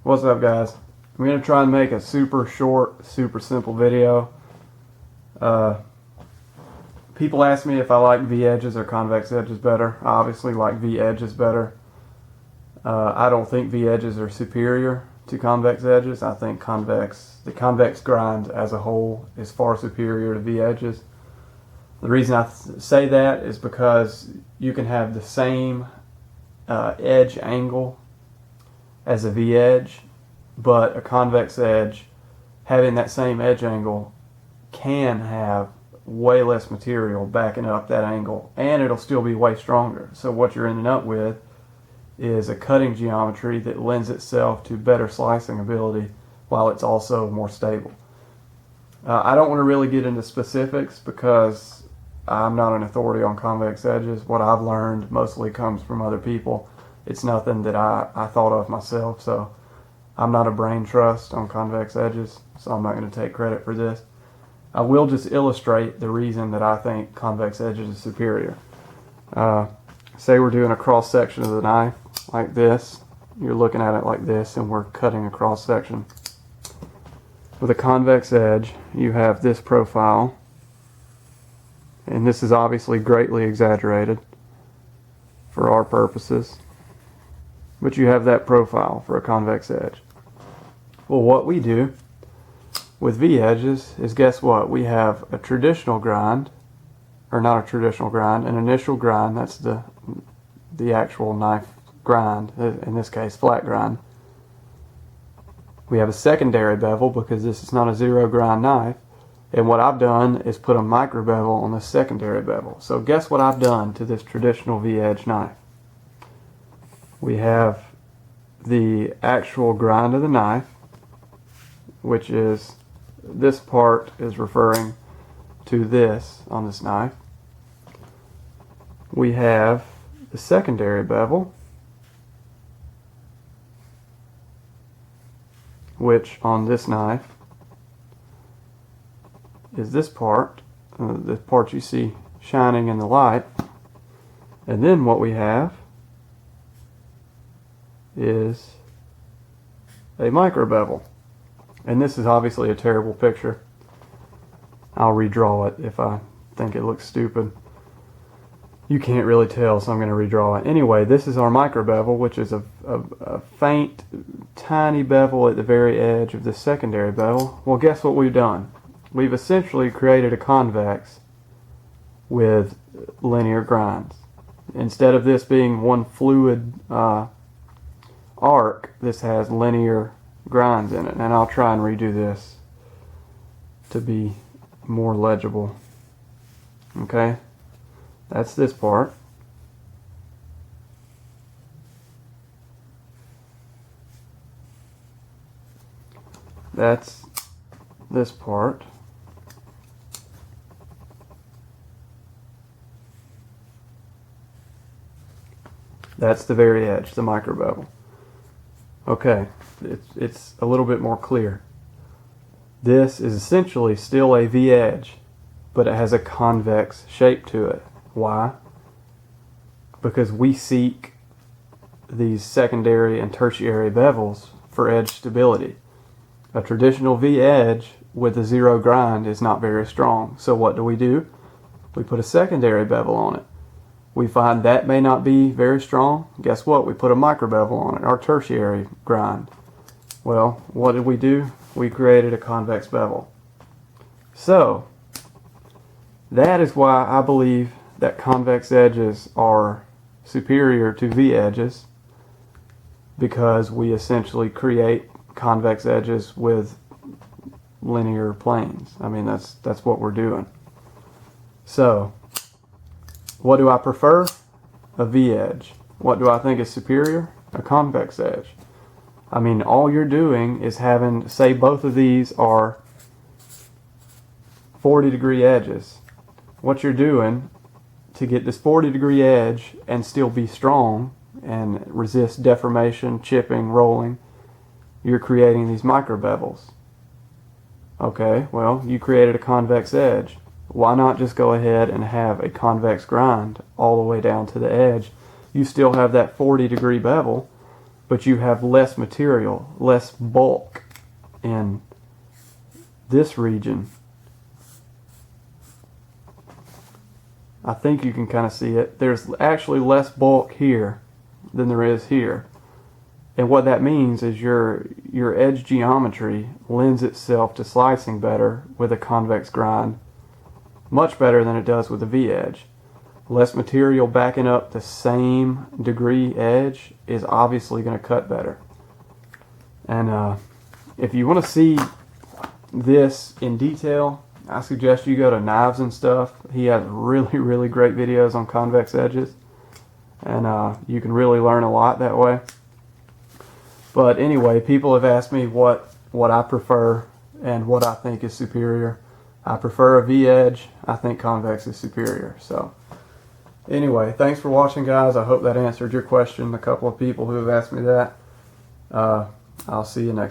What's up, guys? I'm going to try and make a super short, super simple video. People ask me if I like V-edges or convex edges better. I obviously like V-edges better. I don't think V-edges are superior to convex edges. I think the convex grind as a whole is far superior to V-edges. The reason I say that is because you can have the same edge angle as a V-edge, but a convex edge having that same edge angle can have way less material backing up that angle, and it'll still be way stronger. So what you're ending up with is a cutting geometry that lends itself to better slicing ability while it's also more stable. I don't want to really get into specifics because I'm not an authority on convex edges. What I've learned mostly comes from other people. It's nothing that I thought of myself, so I'm not a brain trust on convex edges, so I'm not going to take credit for this. I will just illustrate the reason that I think convex edges is superior. Say we're doing a cross section of the knife like this. You're looking at it like this, and we're cutting a cross section. With a convex edge, you have this profile, and this is obviously greatly exaggerated for our purposes, but you have that profile for a convex edge. Well, what we do with V-edges is, guess what? We have a traditional grind, or not a traditional grind, an initial grind. That's the actual knife grind, in this case flat grind. We have a secondary bevel because this is not a zero grind knife, and what I've done is put a micro bevel on the secondary bevel. So guess what I've done to this traditional V-edge knife? We have the actual grind of the knife, which is this part is referring to this on this knife. We have the secondary bevel, which on this knife is this part, the part you see shining in the light. And then what we have is a micro bevel. And this is obviously a terrible picture. I'll redraw it if I think it looks stupid. You can't really tell, so I'm going to redraw it. Anyway, this is our micro bevel, which is a faint, tiny bevel at the very edge of the secondary bevel. Well, guess what we've done? We've essentially created a convex with linear grinds. Instead of this being one fluid arc, this has linear grinds in it, and I'll try and redo this to be more legible. Okay, that's this part. That's this part. That's the very edge, the micro bevel. Okay, it's a little bit more clear. This is essentially still a V-edge, but it has a convex shape to it. Why? Because we seek these secondary and tertiary bevels for edge stability. A traditional V-edge with a zero grind is not very strong. So what do? We put a secondary bevel on it. We find that may not be very strong. Guess what? We put a micro bevel on it, our tertiary grind. Well, what did we do? We created a convex bevel. So, that is why I believe that convex edges are superior to V-edges, because we essentially create convex edges with linear planes. I mean, that's what we're doing. So, what do I prefer? A V-edge. What do I think is superior? A convex edge. I mean, all you're doing is having, say both of these are 40-degree edges. What you're doing to get this 40-degree edge and still be strong and resist deformation, chipping, rolling, you're creating these micro bevels. Okay, well, you created a convex edge. Why not just go ahead and have a convex grind all the way down to the edge? You still have that 40-degree bevel, but you have less material, less bulk in this region. I think you can kind of see it. There's actually less bulk here than there is here. And what that means is your edge geometry lends itself to slicing better with a convex grind, much better than it does with a V-edge. Less material backing up the same degree edge is obviously going to cut better. And if you want to see this in detail, I suggest you go to Knives and Stuff. He has really, really great videos on convex edges, and you can really learn a lot that way. But anyway, people have asked me what I prefer and what I think is superior. I prefer a V-edge. I think convex is superior. So anyway, thanks for watching, guys. I hope that answered your question. A couple of people who have asked me that. I'll see you next time.